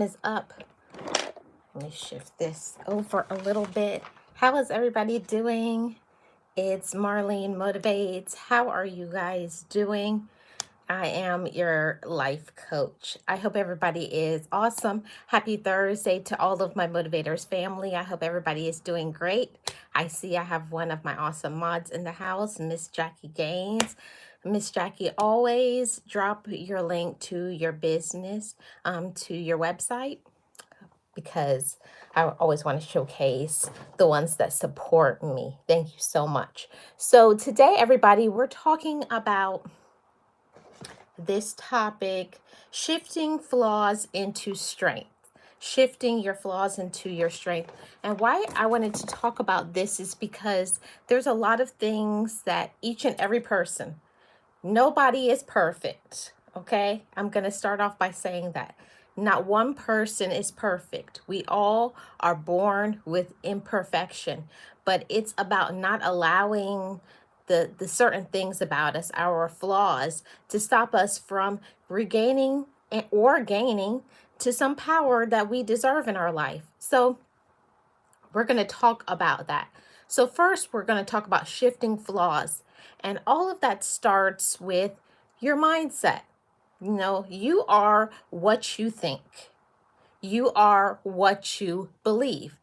Is up. Let me shift this over a little bit. How is everybody doing? It's Marlene Motivates. How are you guys doing? I am your life coach. I hope everybody is awesome. Happy Thursday to all of my motivators family. I hope everybody is doing great. I see I have one of my awesome mods in the house, Miss Jackie Gaines. Miss Jackie, always drop your link to your business, to your website, because I always want to showcase the ones that support me. Thank you so much. So today, everybody, we're talking about this topic, shifting flaws into strength. Shifting your flaws into your strength. And why I wanted to talk about this is because there's a lot of things that each and every person, nobody is perfect, okay? I'm going to start off by saying that. Not one person is perfect. We all are born with imperfection, but it's about not allowing the certain things about us, our flaws, to stop us from regaining or gaining to some power that we deserve in our life. So we're going to talk about that. So first, we're going to talk about shifting flaws. And all of that starts with your mindset. You know, you are what you think. You are what you believe.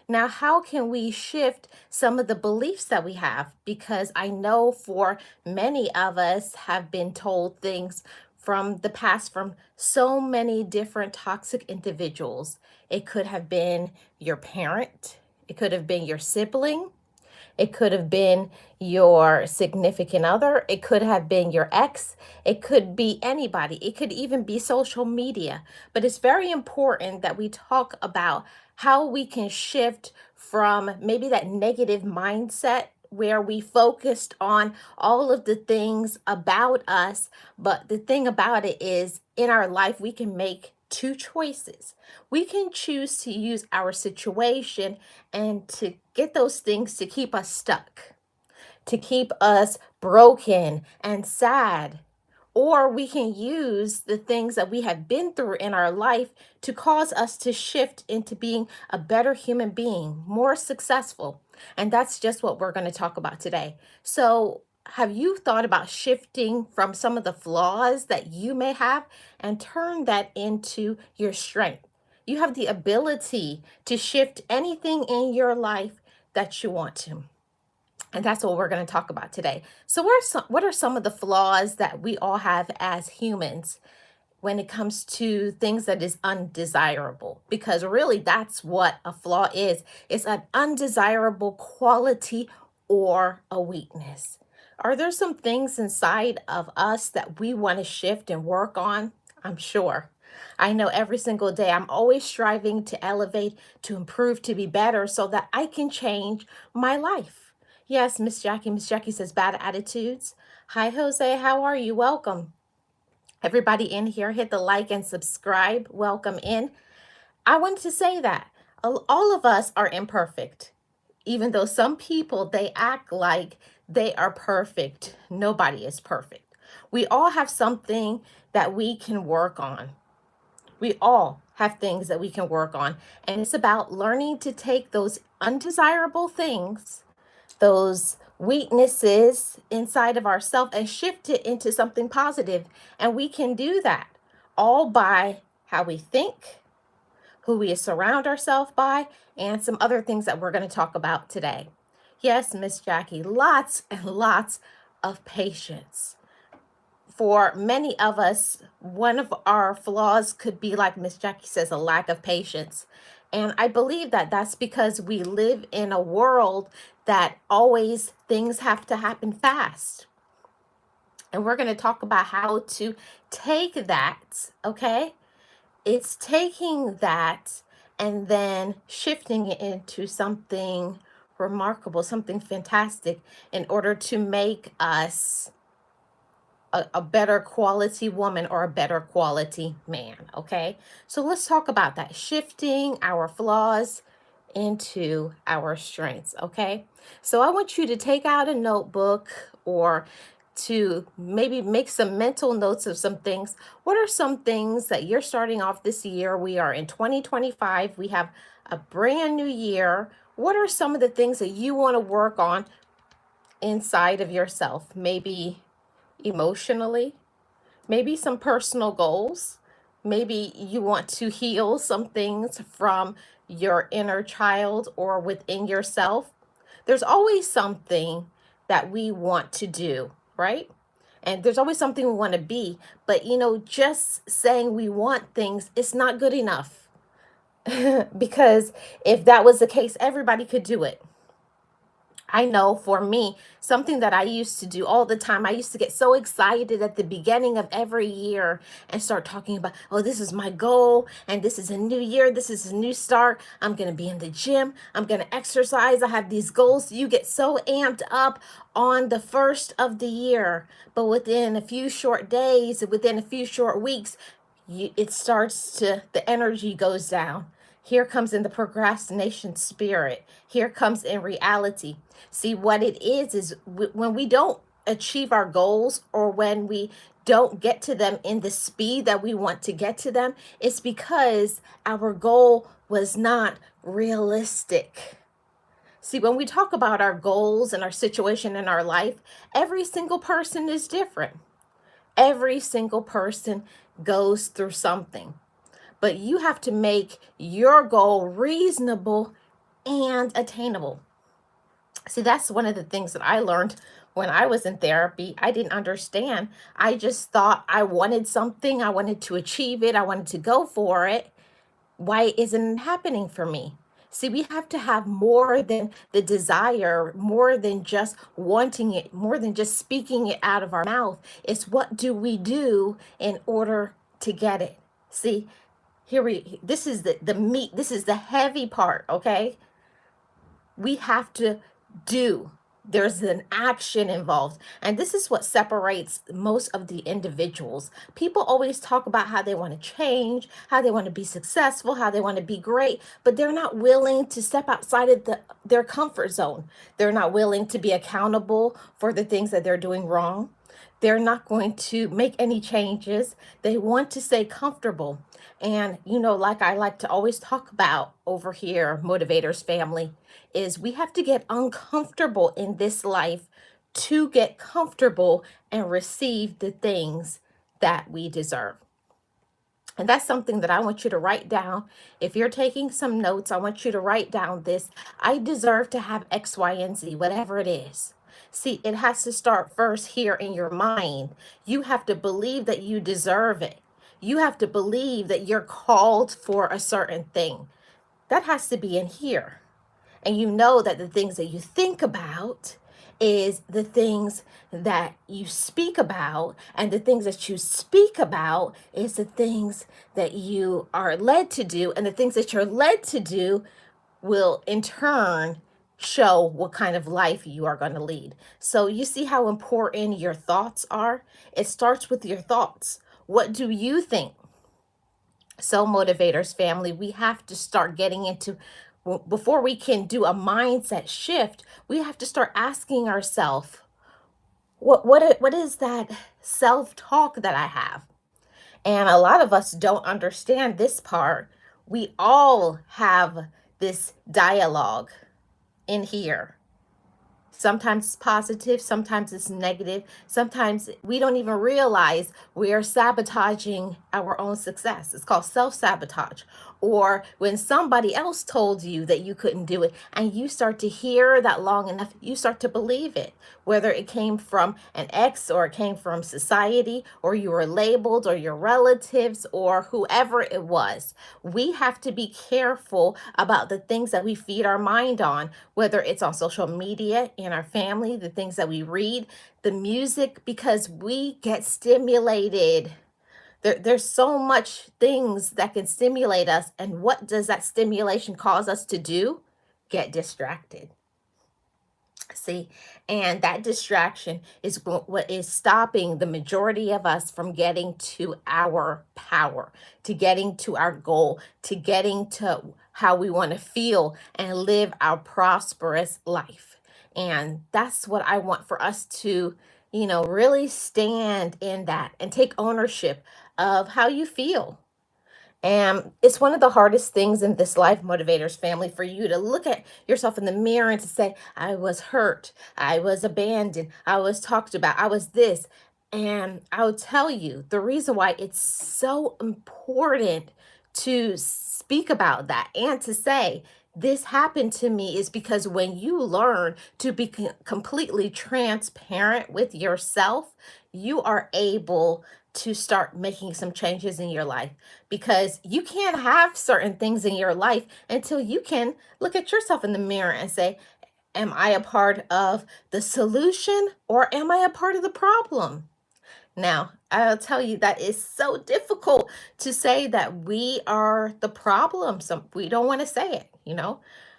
Now, how can we shift some of the beliefs that we have? Because I know for many of us have been told things from the past from so many different toxic individuals. It could have been your parent, it could have been your sibling, it could have been your significant other. It could have been your ex. It could be anybody. It could even be social media. But it's very important that we talk about how we can shift from maybe that negative mindset where we focused on all of the things about us. But the thing about it is, in our life, we can make two choices. We can choose to use our situation and to get those things to keep us stuck, to keep us broken and sad. Or we can use the things that we have been through in our life to cause us to shift into being a better human being, more successful. And that's just what we're going to talk about today. So, have you thought about shifting from some of the flaws that you may have and turn that into your strength? You have the ability to shift anything in your life that you want to. And that's what we're going to talk about today. So, what are some of the flaws that we all have as humans when it comes to things that is undesirable? Because really, that's what a flaw is. It's an undesirable quality or a weakness. Are there some things inside of us that we want to shift and work on? I'm sure. I know every single day I'm always striving to elevate, to improve, to be better so that I can change my life. Yes, Miss Jackie. Miss Jackie says bad attitudes. Hi, Jose. How are you? Welcome. Everybody in here, hit the like and subscribe. Welcome in. I wanted to say that all of us are imperfect. Even though some people, they act like they are perfect, nobody is perfect. We all have something that we can work on. We all have things that we can work on. And it's about learning to take those undesirable things, those weaknesses inside of ourselves, and shift it into something positive. And we can do that all by how we think, who we surround ourselves by, and some other things that we're going to talk about today. Yes, Miss Jackie, lots and lots of patience. For many of us, one of our flaws could be, like Miss Jackie says, a lack of patience. And I believe that that's because we live in a world that always things have to happen fast. And we're going to talk about how to take that, okay? It's taking that and then shifting it into something remarkable, something fantastic, in order to make us a better quality woman or a better quality man. Okay, so let's talk about that, shifting our flaws into our strengths. Okay, so I want you to take out a notebook or to maybe make some mental notes of some things. What are some things that you're starting off this year? We are in 2025. We have a brand new year. What are some of the things that you want to work on inside of yourself? Maybe emotionally, maybe some personal goals. Maybe you want to heal some things from your inner child or within yourself. There's always something that we want to do, right? And there's always something we want to be. But, just saying we want things is not good enough. Because if that was the case, everybody could do it. I know for me, something that I used to do all the time, I used to get so excited at the beginning of every year and start talking about, oh, this is my goal, and this is a new year, this is a new start. I'm going to be in the gym, I'm going to exercise, I have these goals. You get so amped up on the first of the year, but within a few short days, within a few short weeks, the energy goes down. Here comes in the procrastination spirit. Here comes in reality. See, what it is when we don't achieve our goals, or when we don't get to them in the speed that we want to get to them, it's because our goal was not realistic. See, when we talk about our goals and our situation in our life, every single person is different. Every single person goes through something. But you have to make your goal reasonable and attainable. See, that's one of the things that I learned when I was in therapy. I didn't understand. I just thought I wanted something, I wanted to achieve it, I wanted to go for it. Why isn't it happening for me? See, we have to have more than the desire, more than just wanting it, more than just speaking it out of our mouth. It's what do we do in order to get it? See, this is the meat, this is the heavy part, okay? We have to do. There's an action involved. And this is what separates most of the individuals. People always talk about how they want to change, how they want to be successful, how they want to be great, but they're not willing to step outside of their comfort zone. They're not willing to be accountable for the things that they're doing wrong. They're not going to make any changes. They want to stay comfortable. And, like I like to always talk about over here, Motivators family, is we have to get uncomfortable in this life to get comfortable and receive the things that we deserve. And that's something that I want you to write down. If you're taking some notes, I want you to write down this. I deserve to have X, Y, and Z, whatever it is. See, it has to start first here in your mind. You have to believe that you deserve it. You have to believe that you're called for a certain thing. That has to be in here. And you know that the things that you think about is the things that you speak about, and the things that you speak about is the things that you are led to do, and the things that you're led to do will in turn show what kind of life you are going to lead. So you see how important your thoughts are? It starts with your thoughts. What do you think? So Motivators family, we have to start getting into, before we can do a mindset shift, we have to start asking ourselves, what is that self-talk that I have? And a lot of us don't understand this part. We all have this dialogue in here. Sometimes it's positive, sometimes it's negative. Sometimes we don't even realize we are sabotaging our own success. It's called self-sabotage. Or when somebody else told you that you couldn't do it, and you start to hear that long enough, you start to believe it. Whether it came from an ex, or it came from society, or you were labeled, or your relatives, or whoever it was. We have to be careful about the things that we feed our mind on, whether it's on social media, in our family, the things that we read, the music, because we get stimulated. There's so much things that can stimulate us. And what does that stimulation cause us to do? Get distracted. See, and that distraction is what is stopping the majority of us from getting to our power, to getting to our goal, to getting to how we want to feel and live our prosperous life. And that's what I want for us to really stand in that and take ownership of how you feel. And it's one of the hardest things in this life, motivators family, for you to look at yourself in the mirror and to say, I was hurt, I was abandoned, I was talked about, I was this. And I'll tell you the reason why it's so important to speak about that and to say, this happened to me is because when you learn to be completely transparent with yourself, you are able to start making some changes in your life, because you can't have certain things in your life until you can look at yourself in the mirror and say, am I a part of the solution or am I a part of the problem? Now, I'll tell you that is so difficult to say that we are the problem. Some we don't want to say it.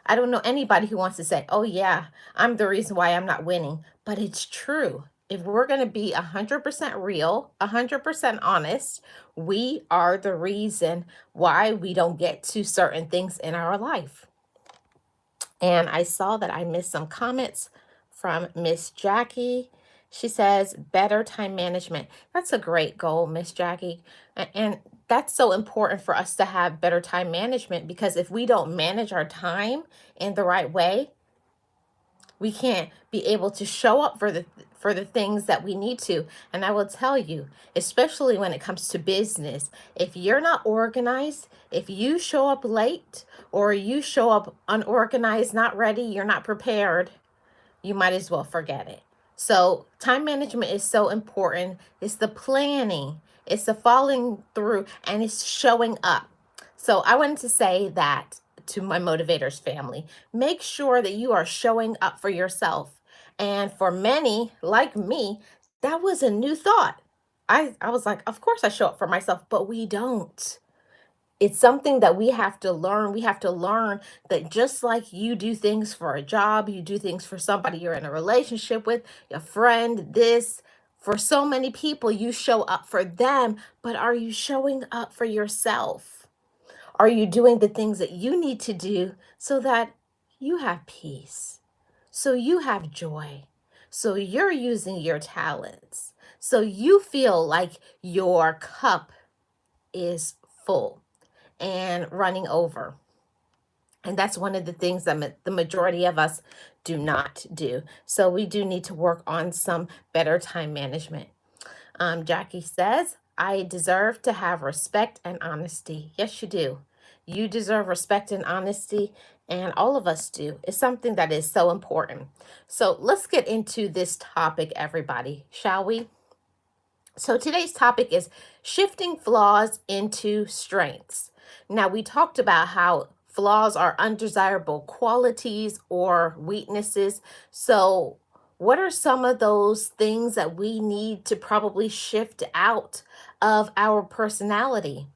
I don't know anybody who wants to say, "Oh yeah, I'm the reason why I'm not winning." But it's true. If we're going to be 100% real, 100% honest, we are the reason why we don't get to certain things in our life. And I saw that I missed some comments from Miss Jackie. She says, better time management. That's a great goal, Miss Jackie. And that's so important for us to have better time management, because if we don't manage our time in the right way, we can't be able to show up for the things that we need to. And I will tell you, especially when it comes to business, if you're not organized, if you show up late or you show up unorganized, not ready, you're not prepared, you might as well forget it. So time management is so important. It's the planning, it's the following through, and it's showing up. So I wanted to say that to my motivators family. Make sure that you are showing up for yourself. And for many, like me, that was a new thought. I was like, of course I show up for myself, but we don't. It's something that we have to learn. We have to learn that just like you do things for a job, you do things for somebody you're in a relationship with, your friend, this, for so many people, you show up for them, but are you showing up for yourself? Are you doing the things that you need to do so that you have peace, so you have joy, so you're using your talents, so you feel like your cup is full and running over? And that's one of the things that the majority of us do not do. So we do need to work on some better time management. Jackie says, I deserve to have respect and honesty. Yes, you do. You deserve respect and honesty, and all of us do. It's something that is so important. So let's get into this topic, everybody, shall we? So today's topic is shifting flaws into strengths. Now, we talked about how flaws are undesirable qualities or weaknesses. So, what are some of those things that we need to probably shift out of our personality?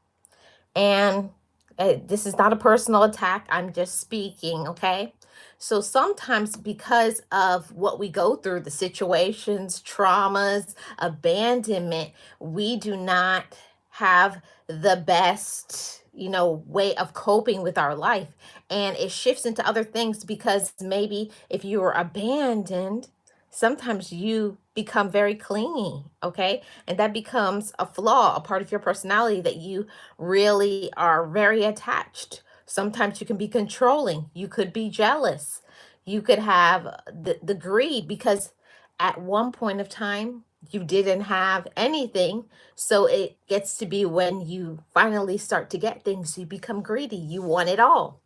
And this is not a personal attack. I'm just speaking, okay? So sometimes, because of what we go through, the situations, traumas, abandonment, we do not have the best, way of coping with our life. And it shifts into other things, because maybe if you were abandoned, sometimes you become very clingy, okay? And that becomes a flaw, a part of your personality, that you really are very attached. Sometimes you can be controlling. You could be jealous. You could have the greed, because at one point of time you didn't have anything. So it gets to be when you finally start to get things, you become greedy. You want it all.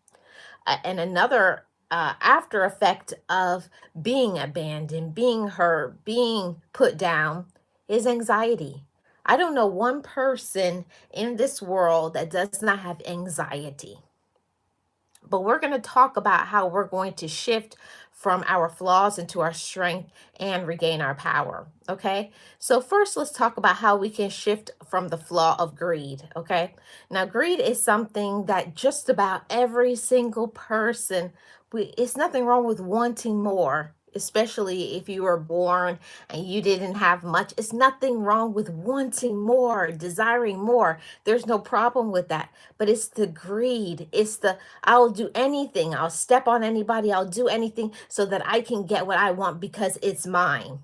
And another after effect of being abandoned, being hurt, being put down is anxiety. I don't know one person in this world that does not have anxiety. But we're going to talk about how we're going to shift from our flaws into our strength and regain our power. Okay. So, first, let's talk about how we can shift from the flaw of greed. Okay. Now, greed is something that just about every single person, it's nothing wrong with wanting more. Especially if you were born and you didn't have much, it's nothing wrong with wanting more, desiring more. There's no problem with that. But it's the greed. It's the I'll do anything. I'll step on anybody. I'll do anything so that I can get what I want because it's mine.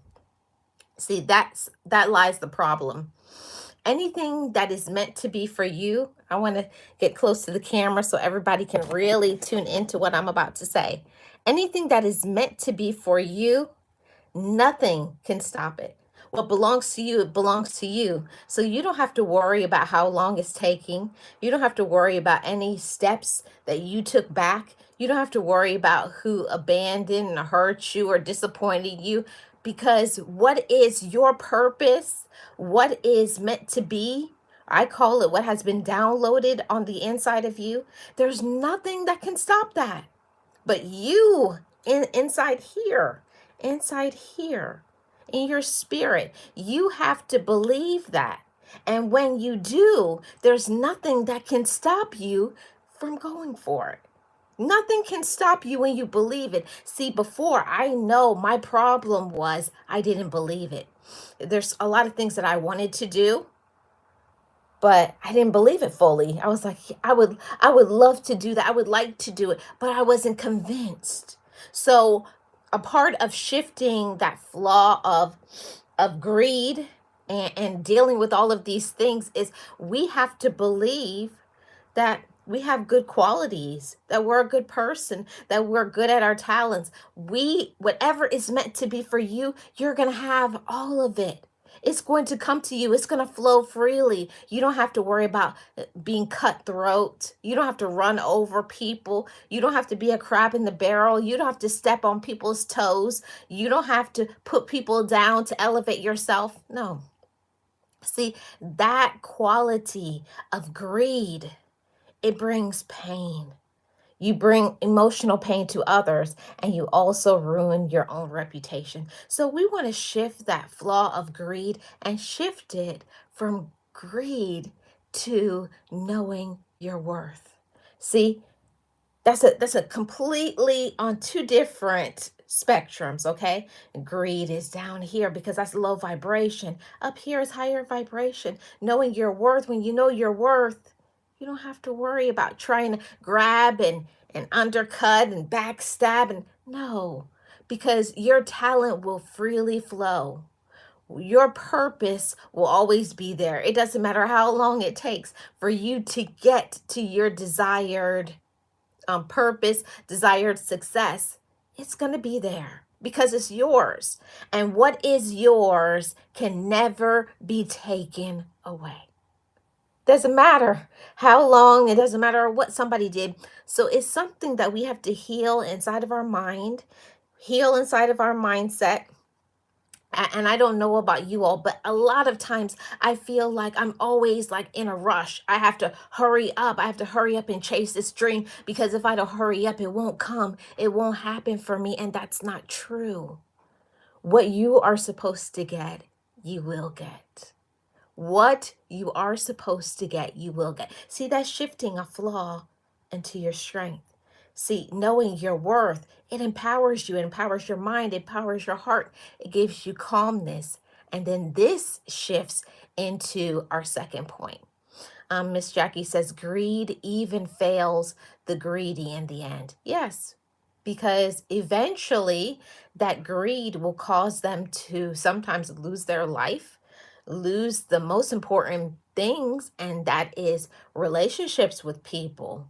See, that lies the problem. Anything that is meant to be for you, I want to get close to the camera so everybody can really tune into what I'm about to say. Anything that is meant to be for you, nothing can stop it. What belongs to you, it belongs to you. So you don't have to worry about how long it's taking. You don't have to worry about any steps that you took back. You don't have to worry about who abandoned or hurt you or disappointed you, because what is your purpose, what is meant to be, I call it what has been downloaded on the inside of you, there's nothing that can stop that. But you, inside here, in your spirit, you have to believe that. And when you do, there's nothing that can stop you from going for it. Nothing can stop you when you believe it. See, before, I know my problem was I didn't believe it. There's a lot of things that I wanted to do, but I didn't believe it fully. I was like, I would love to do that. I would like to do it, but I wasn't convinced. So a part of shifting that flaw of greed and dealing with all of these things is we have to believe that we have good qualities, that we're a good person, that we're good at our talents. Whatever is meant to be for you, you're going to have all of it. It's going to come to you. It's going to flow freely. You don't have to worry about being cutthroat. You don't have to run over people. You don't have to be a crab in the barrel. You don't have to step on people's toes. You don't have to put people down to elevate yourself. No. See, that quality of greed, it brings pain. You bring emotional pain to others, and you also ruin your own reputation. So we want to shift that flaw of greed and shift it from greed to knowing your worth. See, that's a completely on two different spectrums. Okay, greed is down here because that's low vibration. Up here is higher vibration. Knowing your worth, when you know your worth, you don't have to worry about trying to grab and undercut and backstab, and no, because your talent will freely flow. Your purpose will always be there. It doesn't matter how long it takes for you to get to your desired purpose, desired success. It's going to be there because it's yours. And what is yours can never be taken away. Doesn't matter how long, it doesn't matter what somebody did. So it's something that we have to heal inside of our mind, heal inside of our mindset. And I don't know about you all, but a lot of times I feel like I'm always like in a rush. I have to hurry up. I have to hurry up and chase this dream, because if I don't hurry up, it won't come. It won't happen for me. And that's not true. What you are supposed to get, you will get. What you are supposed to get, you will get. See, that's shifting a flaw into your strength. See, knowing your worth, it empowers you, it empowers your mind, it empowers your heart, it gives you calmness. And then this shifts into our second point. Miss Jackie says, greed even fails the greedy in the end. Yes, because eventually that greed will cause them to sometimes lose their life, lose the most important things, and that is relationships with people.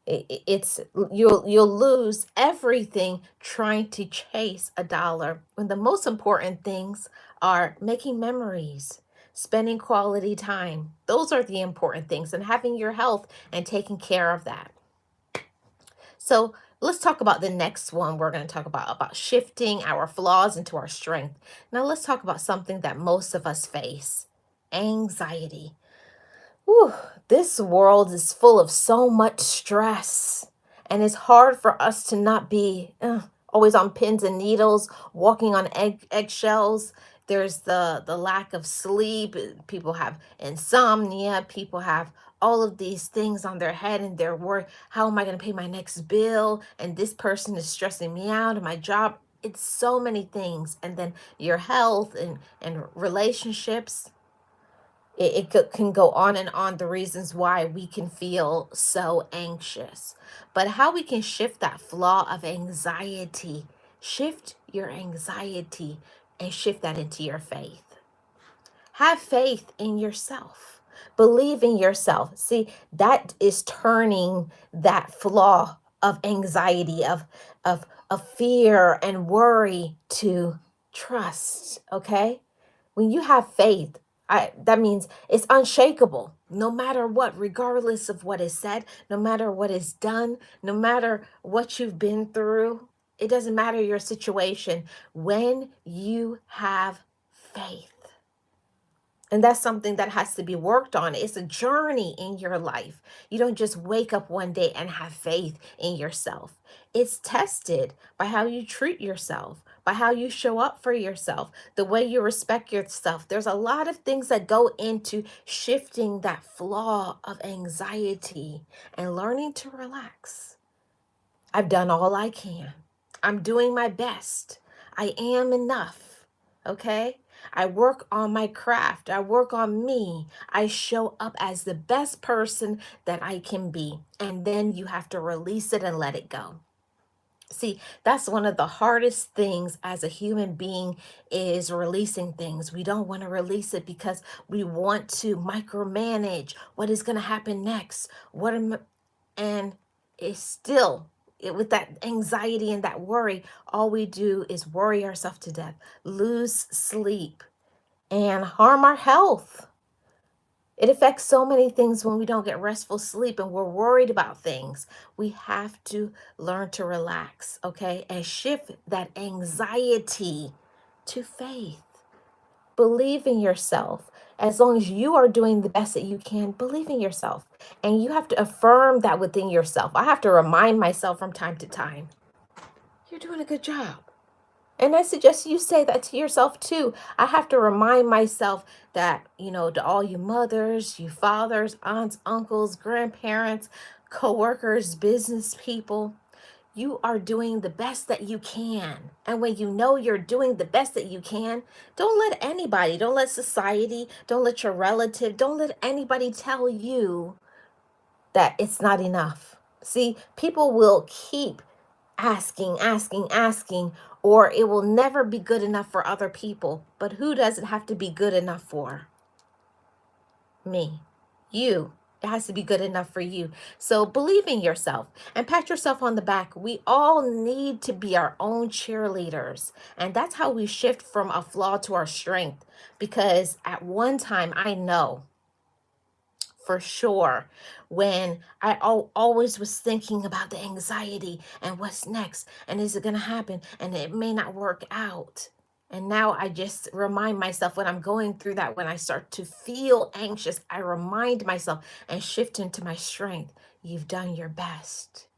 It's you'll lose everything trying to chase a dollar when the most important things are making memories, spending quality time. Those are the important things, and having your health and taking care of that. So let's talk about the next one. We're going to talk about shifting our flaws into our strength. Now let's talk about something that most of us face: anxiety. Whew, this world is full of so much stress, and it's hard for us to not be always on pins and needles, walking on eggshells. There's the lack of sleep. People have insomnia. People have all of these things on their head, and they're worried, how am I going to pay my next bill? And this person is stressing me out, and my job. It's so many things. And then your health and relationships, can go on and on, the reasons why we can feel so anxious. But how we can shift that flaw of anxiety, shift your anxiety and shift that into your faith. Have faith in yourself. Believe in yourself. See, that is turning that flaw of anxiety, of fear and worry to trust. Okay? When you have faith, that means it's unshakable no matter what, regardless of what is said, no matter what is done, no matter what you've been through. It doesn't matter your situation. When you have faith, and that's something that has to be worked on. It's a journey in your life. You don't just wake up one day and have faith in yourself. It's tested by how you treat yourself, by how you show up for yourself, the way you respect yourself. There's a lot of things that go into shifting that flaw of anxiety and learning to relax. I've done all I can. I'm doing my best. I am enough. Okay? I work on my craft. I work on me. I show up as the best person that I can be. And then you have to release it and let it go. See, that's one of the hardest things as a human being is releasing things. We don't want to release it because we want to micromanage what is going to happen next. And it's still with that anxiety and that worry, all we do is worry ourselves to death, lose sleep, and harm our health. It affects so many things when we don't get restful sleep and we're worried about things. We have to learn to relax, okay, and shift that anxiety to faith. Believe in yourself. As long as you are doing the best that you can, believe in yourself. And you have to affirm that within yourself. I have to remind myself from time to time, you're doing a good job. And I suggest you say that to yourself too. I have to remind myself that, to all you mothers, you fathers, aunts, uncles, grandparents, co-workers, business people, you are doing the best that you can. And when you know you're doing the best that you can, don't let anybody, don't let society, don't let your relative, don't let anybody tell you that it's not enough. See, people will keep asking, or it will never be good enough for other people. But who does it have to be good enough for? Me, you. It has to be good enough for you. So believe in yourself and pat yourself on the back. We all need to be our own cheerleaders. And that's how we shift from a flaw to our strength. Because at one time, I know for sure when I always was thinking about the anxiety and what's next and is it going to happen and it may not work out. And now I just remind myself when I'm going through that, when I start to feel anxious, I remind myself and shift into my strength. You've done your best.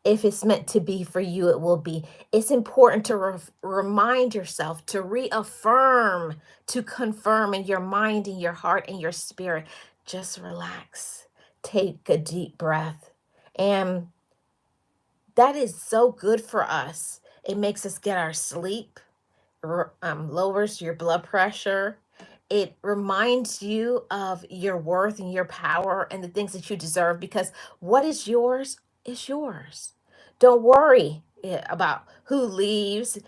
If it's meant to be for you, it will be. It's important to remind yourself, to reaffirm, to confirm in your mind, in your heart, in your spirit. Just relax. Take a deep breath. And that is so good for us. It makes us get our sleep, lowers your blood pressure. It reminds you of your worth and your power and the things that you deserve, because what is yours is yours. Don't worry about who leaves,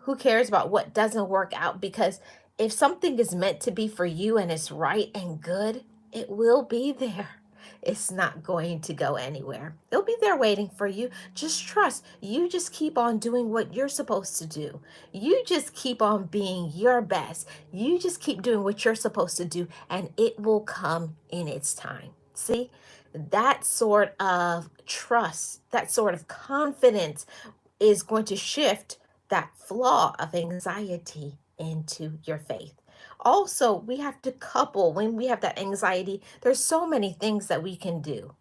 who cares about what doesn't work out, because if something is meant to be for you and it's right and good, it will be there. It's not going to go anywhere. It'll be there waiting for you. Just trust. You just keep on doing what you're supposed to do. You just keep on being your best. You just keep doing what you're supposed to do, and it will come in its time. See, that sort of trust, that sort of confidence is going to shift that flaw of anxiety into your faith. Also, we have to couple when we have that anxiety. There's so many things that we can do.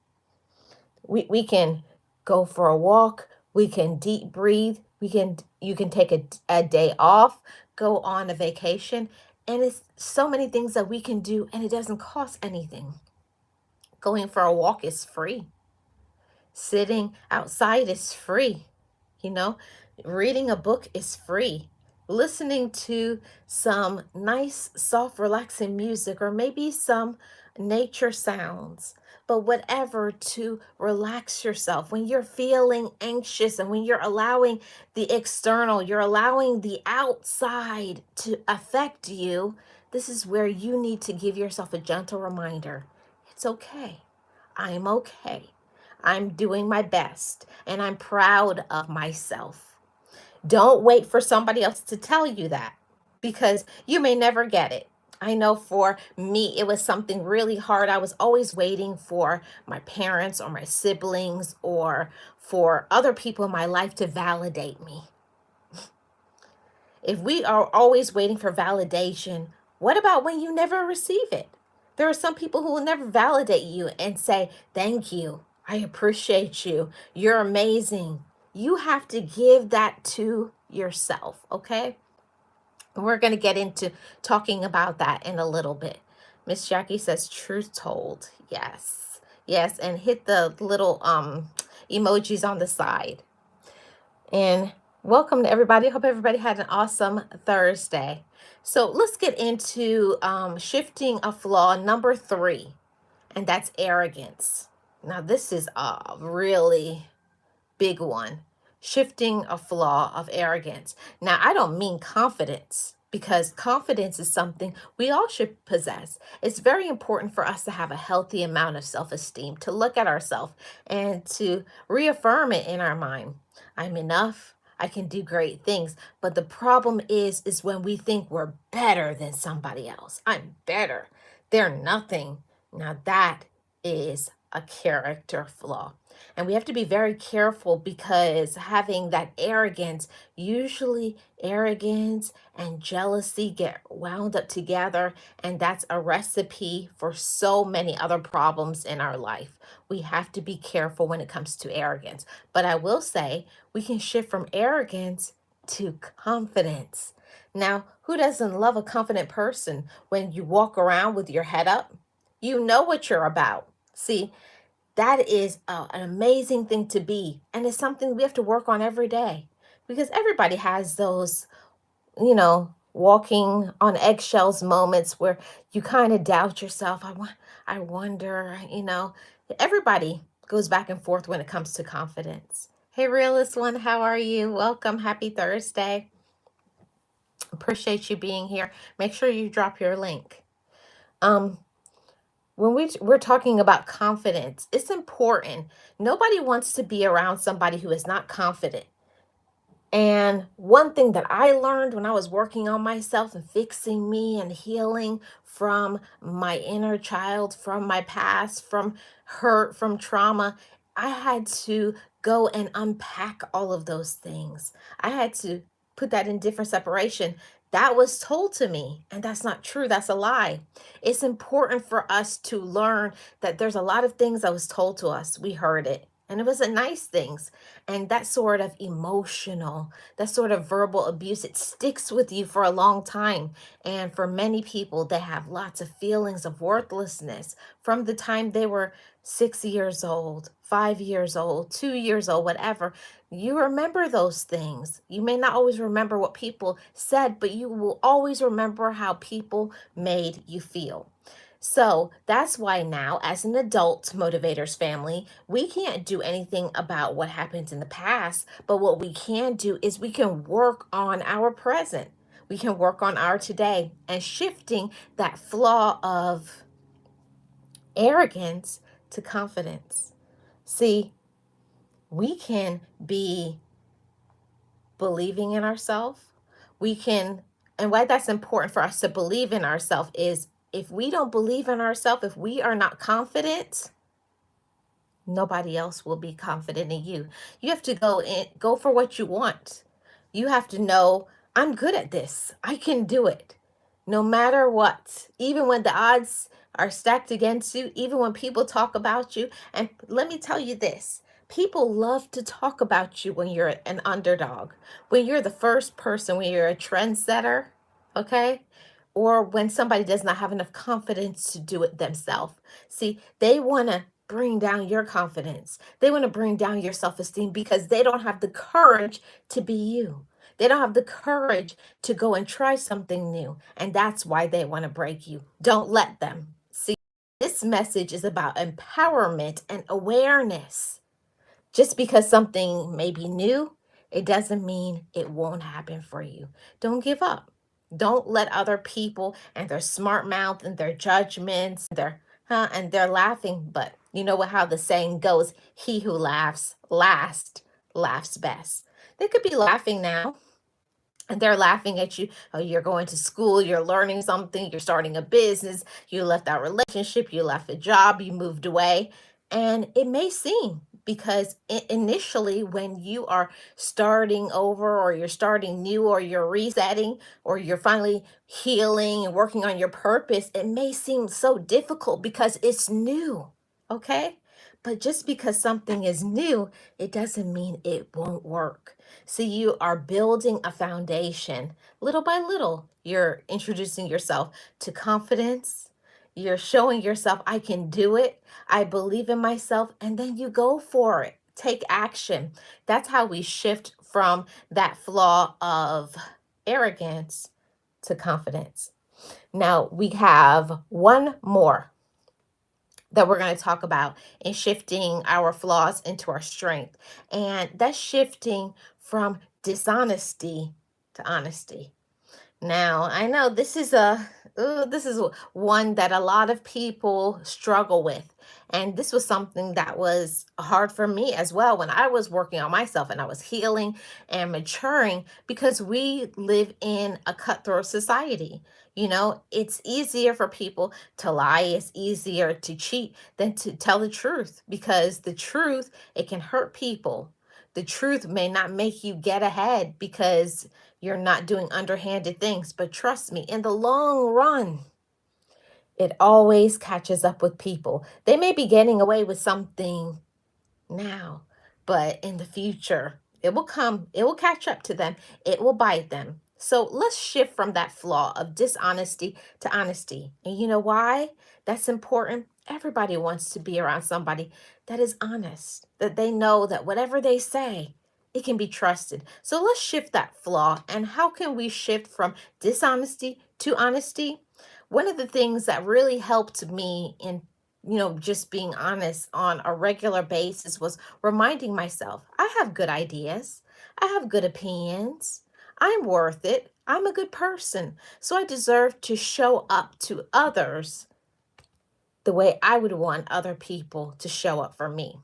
We can go for a walk, we can deep breathe, you can take a day off, go on a vacation, and it's so many things that we can do and it doesn't cost anything. Going for a walk is free. Sitting outside is free. You know, reading a book is free. Listening to some nice, soft, relaxing music, or maybe some nature sounds. but whatever to relax yourself. When you're feeling anxious and when you're allowing the external, you're allowing the outside to affect you, this is where you need to give yourself a gentle reminder. It's okay. I'm okay. I'm doing my best and I'm proud of myself. Don't wait for somebody else to tell you that because you may never get it. I know for me, it was something really hard. I was always waiting for my parents or my siblings or for other people in my life to validate me. If we are always waiting for validation, what about when you never receive it? There are some people who will never validate you and say, thank you. I appreciate you. You're amazing. You have to give that to yourself, okay? We're going to get into talking about that in a little bit. Miss Jackie says, truth told. Yes. Yes. And hit the little emojis on the side. And welcome to everybody. Hope everybody had an awesome Thursday. So let's get into shifting a flaw number 3, and that's arrogance. Now, this is a really big one. Shifting a flaw of arrogance. Now, I don't mean confidence, because confidence is something we all should possess. It's very important for us to have a healthy amount of self-esteem, to look at ourselves and to reaffirm it in our mind. I'm enough. I can do great things. But the problem is when we think we're better than somebody else. I'm better. They're nothing. Now that is a character flaw. And we have to be very careful, because having that arrogance, usually arrogance and jealousy get wound up together. And that's a recipe for so many other problems in our life. We have to be careful when it comes to arrogance. But I will say we can shift from arrogance to confidence. Now, who doesn't love a confident person? When you walk around with your head up, you know what you're about. See, that is an amazing thing to be. And it's something we have to work on every day, because everybody has those, walking on eggshells moments where you kind of doubt yourself. I wonder, everybody goes back and forth when it comes to confidence. Hey, realist one, how are you? Welcome. Happy Thursday. Appreciate you being here. Make sure you drop your link. When we're talking about confidence, it's important. Nobody wants to be around somebody who is not confident. And one thing that I learned when I was working on myself and fixing me and healing from my inner child, from my past, from hurt, from trauma, I had to go and unpack all of those things. I had to put that in different separation. That was told to me, and that's not true. That's a lie. It's important for us to learn that there's a lot of things that was told to us. We heard it, and it wasn't nice things. And that sort of emotional, that sort of verbal abuse, it sticks with you for a long time. And for many people, they have lots of feelings of worthlessness from the time they were 6 years old, 5 years old, 2 years old, whatever. You remember those things. You may not always remember what people said, but you will always remember how people made you feel. So that's why now, as an adult motivators family, we can't do anything about what happened in the past. But what we can do is we can work on our present. We can work on our today, and shifting that flaw of arrogance to confidence. See, we can be believing in ourselves. We can, and why that's important for us to believe in ourselves is, if we don't believe in ourselves, if we are not confident, nobody else will be confident in you. You have to go for what you want. You have to know, I'm good at this. I can do it. No matter what, even when the odds are stacked against you, even when people talk about you. And let me tell you this, people love to talk about you when you're an underdog, when you're the first person, when you're a trendsetter, okay? Or when somebody does not have enough confidence to do it themselves. See, they want to bring down your confidence. They want to bring down your self-esteem because they don't have the courage to be you. They don't have the courage to go and try something new. And that's why they want to break you. Don't let them. See, this this message is about empowerment and awareness. Just because something may be new, it doesn't mean it won't happen for you. Don't give up. Don't let other people and their smart mouth and their judgments, and they're laughing. But you know what? How the saying goes: "He who laughs last laughs best." They could be laughing now, and they're laughing at you. Oh, you're going to school, you're learning something, you're starting a business, you left that relationship, you left a job, you moved away. And it may seem, because initially, when you are starting over, or you're starting new, or you're resetting, or you're finally healing and working on your purpose, it may seem so difficult because it's new. Okay. But just because something is new, it doesn't mean it won't work. So you are building a foundation. Little by little, you're introducing yourself to confidence. You're showing yourself, I can do it. I believe in myself. And then you go for it. Take action. That's how we shift from that flaw of arrogance to confidence. Now we have one more that we're going to talk about in shifting our flaws into our strength. And that's shifting from dishonesty to honesty. Now, I know this is one that a lot of people struggle with. And this was something that was hard for me as well when I was working on myself and I was healing and maturing, because we live in a cutthroat society. It's easier for people to lie, it's easier to cheat than to tell the truth, because the truth, it can hurt people. The truth may not make you get ahead because you're not doing underhanded things. But trust me, in the long run, it always catches up with people. They may be getting away with something now, but in the future, it will come, it will catch up to them, it will bite them. So let's shift from that flaw of dishonesty to honesty. And you know why that's important? Everybody wants to be around somebody that is honest, that they know that whatever they say, it can be trusted. So let's shift that flaw. And how can we shift from dishonesty to honesty? One of the things that really helped me in just being honest on a regular basis was reminding myself, I have good ideas. I have good opinions. I'm worth it. I'm a good person. So I deserve to show up to others the way I would want other people to show up for me.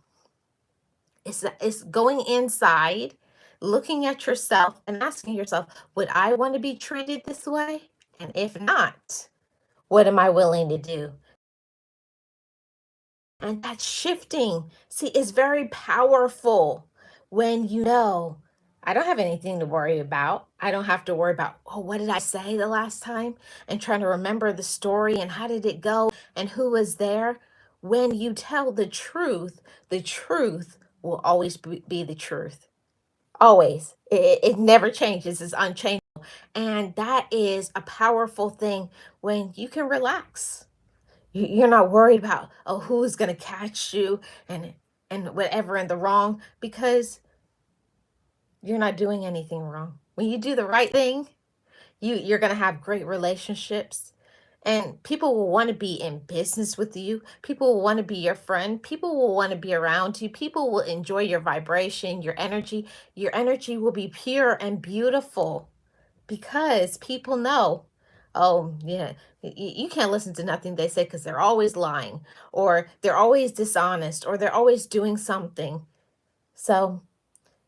It's going inside, looking at yourself and asking yourself, would I want to be treated this way? And if not, what am I willing to do? And that shifting, see, is very powerful when you know, I don't have anything to worry about. I don't have to worry about, oh, what did I say the last time? And trying to remember the story and how did it go and who was there. When you tell the truth will always be the truth. Always. It never changes. It's unchanging. And that is a powerful thing when you can relax. You're not worried about, oh, who's going to catch you and whatever in the wrong, because you're not doing anything wrong. When you do the right thing, you're going to have great relationships, and people will want to be in business with you. People will want to be your friend. People will want to be around you. People will enjoy your vibration, your energy. Your energy will be pure and beautiful, because people know, oh, yeah, you can't listen to nothing they say because they're always lying, or they're always dishonest, or they're always doing something. So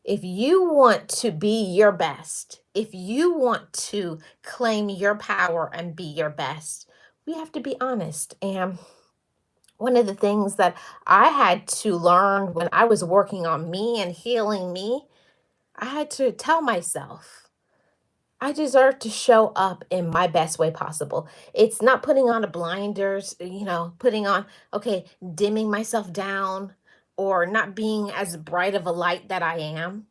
if you want to be your best, if you want to claim your power and be your best, we have to be honest. And one of the things that I had to learn when I was working on me and healing me, I had to tell myself, I deserve to show up in my best way possible. It's not putting on a blinders, putting on, okay, dimming myself down, or not being as bright of a light that I am.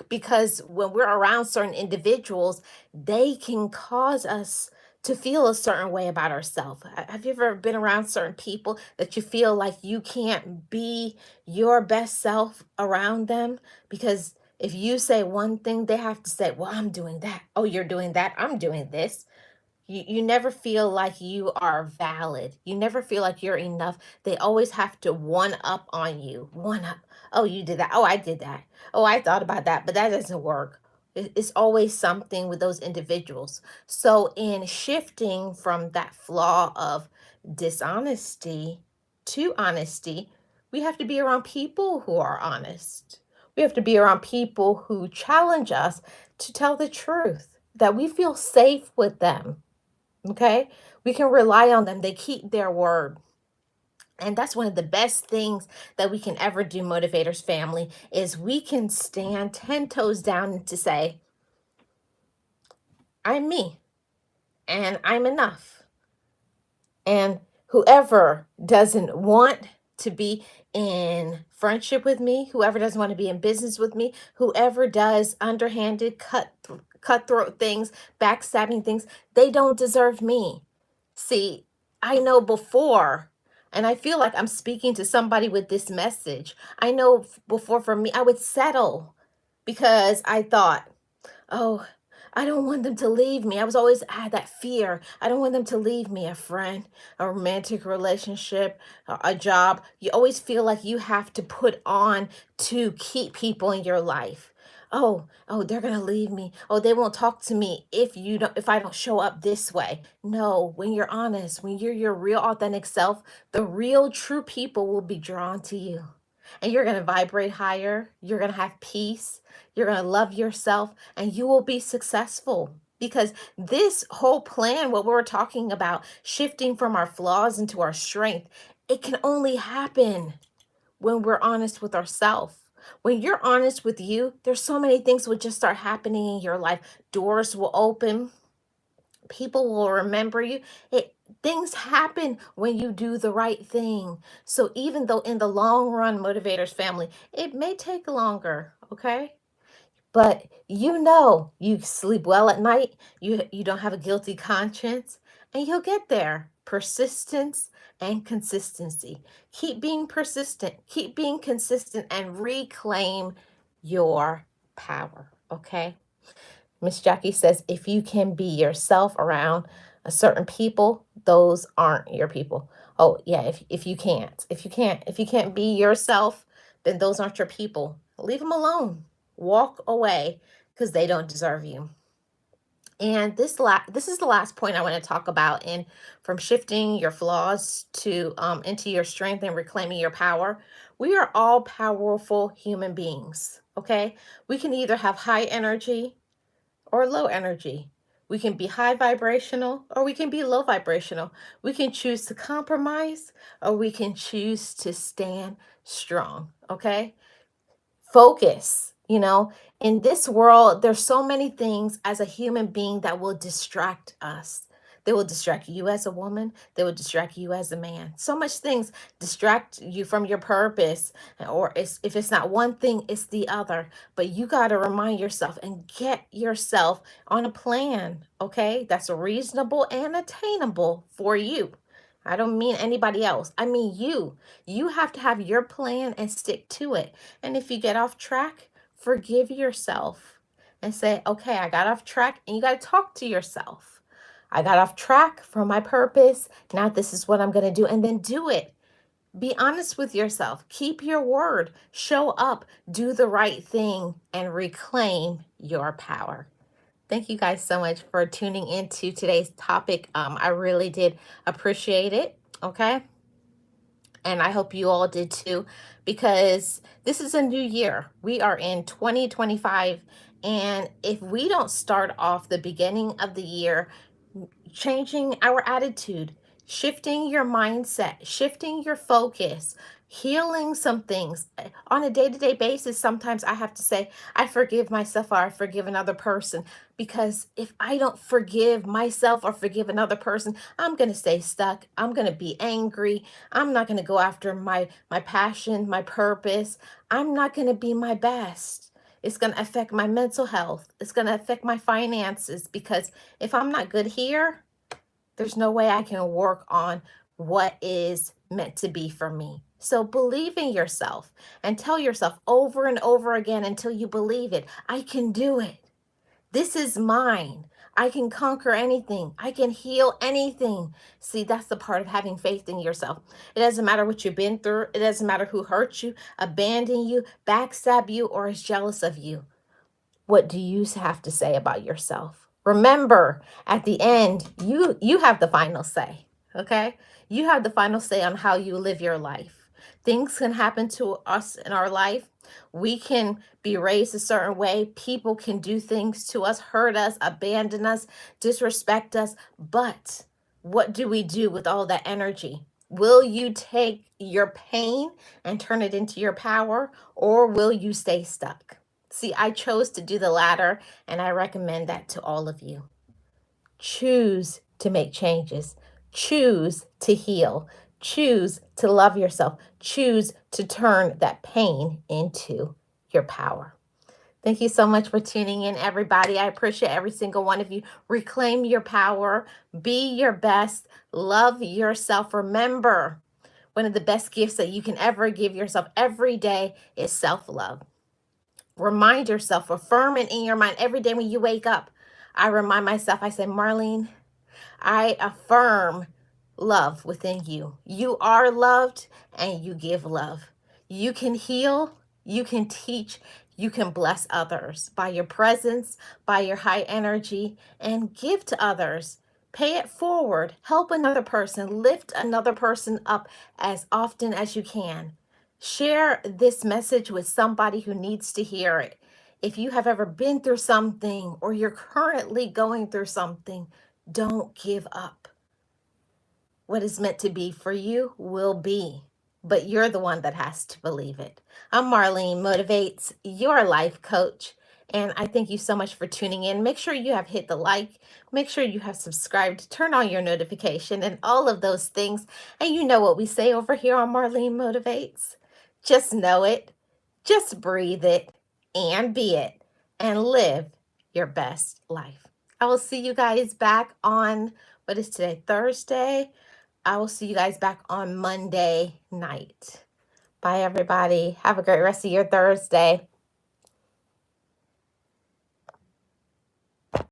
Because when we're around certain individuals, they can cause us to feel a certain way about ourselves. Have you ever been around certain people that you feel like you can't be your best self around them? Because if you say one thing, they have to say, well, I'm doing that. Oh, you're doing that. I'm doing this. You never feel like you are valid. You never feel like you're enough. They always have to one up on you. One up. Oh, you did that. Oh, I did that. Oh, I thought about that, but that doesn't work. It's always something with those individuals. So, in shifting from that flaw of dishonesty to honesty, we have to be around people who are honest. We have to be around people who challenge us to tell the truth, that we feel safe with them. Okay? We can rely on them. They keep their word. And that's one of the best things that we can ever do, Motivators family, is we can stand 10 toes down to say, I'm me and I'm enough. And whoever doesn't want to be in friendship with me, whoever doesn't want to be in business with me, whoever does underhanded, cutthroat things, backstabbing things, they don't deserve me. See, I know before, and I feel like I'm speaking to somebody with this message. I know before for me, I would settle because I thought, oh, I don't want them to leave me. I had that fear. I don't want them to leave me, a friend, a romantic relationship, a job. You always feel like you have to put on to keep people in your life. Oh, they're gonna leave me. Oh, they won't talk to me if I don't show up this way. No, when you're honest, when you're your real authentic self, the real true people will be drawn to you. And you're gonna vibrate higher. You're gonna have peace. You're gonna love yourself and you will be successful because this whole plan, what we're talking about, shifting from our flaws into our strength, it can only happen when we're honest with ourselves. When you're honest with you, there's so many things will just start happening in your life. Doors will open, people will remember you. Things happen when you do the right thing. So even though in the long run, Motivators family, it may take longer, okay? But you sleep well at night, you don't have a guilty conscience, and you'll get there. Persistence and consistency. Keep being persistent, keep being consistent, and reclaim your power. Okay. Miss Jackie says if you can be yourself around a certain people, those aren't your people. Oh yeah, if you can't, if you can't be yourself, then those aren't your people. Leave them alone. Walk away because they don't deserve you. And this is the last point I want to talk about in from shifting your flaws to into your strength and reclaiming your power. We are all powerful human beings, okay? We can either have high energy or low energy. We can be high vibrational or we can be low vibrational. We can choose to compromise or we can choose to stand strong, okay? Focus, in this world there's so many things as a human being that will distract us. They will distract you as a woman, they will distract you as a man. So much things distract you from your purpose, or if it's not one thing, it's the other. But you got to remind yourself and get yourself on a plan, okay, that's reasonable and attainable for you. I don't mean anybody else, I mean you have to have your plan and stick to it. And if you get off track, forgive yourself and say, okay, I got off track. And you got to talk to yourself. I got off track from my purpose. Now this is what I'm going to do. And then do it. Be honest with yourself. Keep your word. Show up. Do the right thing and reclaim your power. Thank you guys so much for tuning into today's topic. I really did appreciate it. Okay. And I hope you all did too, because this is a new year. We are in 2025. And if we don't start off the beginning of the year changing our attitude, shifting your mindset, shifting your focus, healing some things on a day-to-day basis. Sometimes I have to say, I forgive myself or I forgive another person, because if I don't forgive myself or forgive another person, I'm going to stay stuck. I'm going to be angry. I'm not going to go after my passion, my purpose. I'm not going to be my best. It's going to affect my mental health. It's going to affect my finances, because if I'm not good here, there's no way I can work on what is meant to be for me. So believe in yourself and tell yourself over and over again until you believe it. I can do it. This is mine. I can conquer anything. I can heal anything. See, that's the part of having faith in yourself. It doesn't matter what you've been through. It doesn't matter who hurt you, abandoned you, backstab you, or is jealous of you. What do you have to say about yourself? Remember, at the end, you have the final say, okay? You have the final say on how you live your life. Things can happen to us in our life. We can be raised a certain way. People can do things to us, hurt us, abandon us, disrespect us. But what do we do with all that energy? Will you take your pain and turn it into your power, or will you stay stuck? See, I chose to do the latter, and I recommend that to all of you. Choose to make changes. Choose to heal. Choose to love yourself. Choose to turn that pain into your power. Thank you so much for tuning in, everybody. I appreciate every single one of you. Reclaim your power. Be your best. Love yourself. Remember, one of the best gifts that you can ever give yourself every day is self-love. Remind yourself, affirm it in your mind every day when you wake up. I remind myself, I say, Marlene, I affirm love within you. You are loved and you give love. You can heal, you can teach, you can bless others by your presence, by your high energy, and give to others. Pay it forward. Help another person. Lift another person up as often as you can. Share this message with somebody who needs to hear it. If you have ever been through something or you're currently going through something, don't give up. What is meant to be for you will be, but you're the one that has to believe it. I'm Marlene Motivates, your life coach, and I thank you so much for tuning in. Make sure you have hit the like, make sure you have subscribed, turn on your notification, and all of those things. And you know what we say over here on Marlene Motivates. Just know it, just breathe it, and be it, and live your best life. I will see you guys back on, what is today, Thursday? I will see you guys back on Monday night. Bye, everybody. Have a great rest of your Thursday.